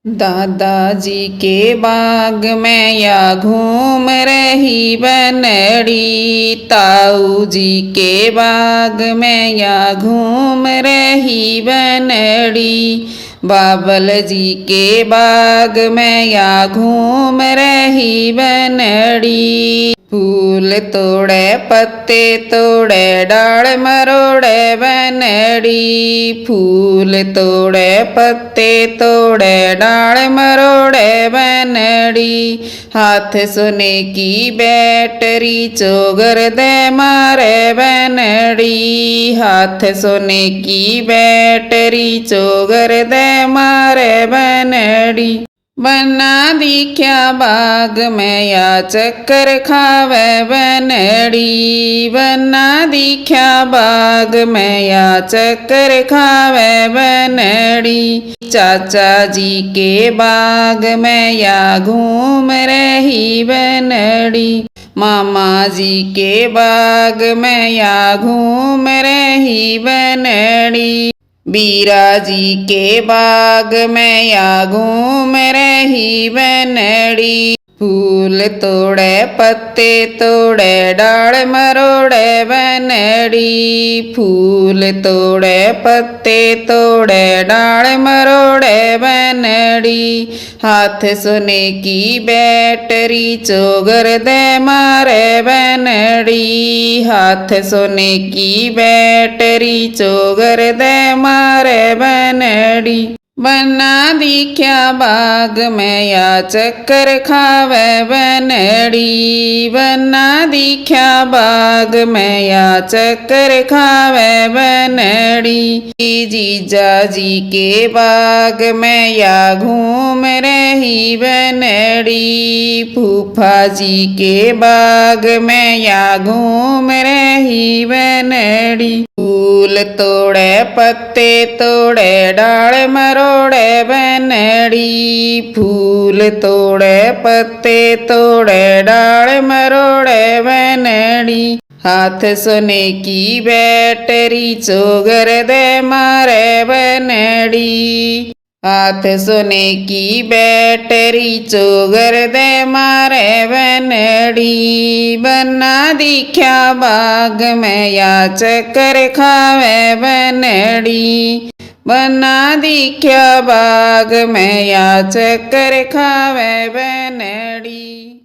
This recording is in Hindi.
दादाजी के बाग में या घूम रही बनड़ी, ताऊ जी के बाग में या घूम रही बनड़ी, बाबल जी के बाग में या घूम रही बनड़ी। फूल तोड़े पत्ते तोड़े डाल मरोड़े बनड़ी, फूल तोड़े पत्ते तोड़े डाल मरोड़े बनड़ी, हाथ सोने की बैटरी चोगर दे मारे बनड़ी, हाथ सोने की बैटरी चोगर दे मारे बनड़ी। बना दिख्या बाग में या चक्कर खावे बनड़ी, बना दिख्या बाग में या चक्कर खावे बनड़ी, चाचा जी के बाग में या घूम रही बनड़ी, मामा जी के बाग में या घूम रही बनड़ी, बीरा जी के बाग में या घूम रही बनड़ी, फूल तोड़े पत्ते तोड़े डाल मरोड़े बनड़ी, फूल तोड़े पत्ते तोड़े डाल मरोड़े बनड़ी, हाथ सोने की बैटरी चोगर दे मारे बनड़ी, हाथ सोने की बैटरी चोगर दे मारे बनड़ी। बना दिख्या बाग में या चक्कर खावे बनड़ी, बना दिख्या बाग में या चक्कर खावे बनड़ी, जीजा जी के बाग में या घूम रही बनड़ी, फूफा जी के बाग में या घूम रही बनड़ी, फूल तोड़े पत्ते तोड़े डाल मरोड़े बनड़ी, फूल तोड़े पत्ते तोड़े डाल मरोड़े बनड़ी, हाथ सोने की बैटरी चोगर दे मारे बनड़ी, हाथ सोने की बैटरी चोगर दे मारे बनड़ी, बना दिख्या बाग में या चक्कर खावे बनड़ी, बना दिख्या बाग में या चक्कर खावे बनड़ी।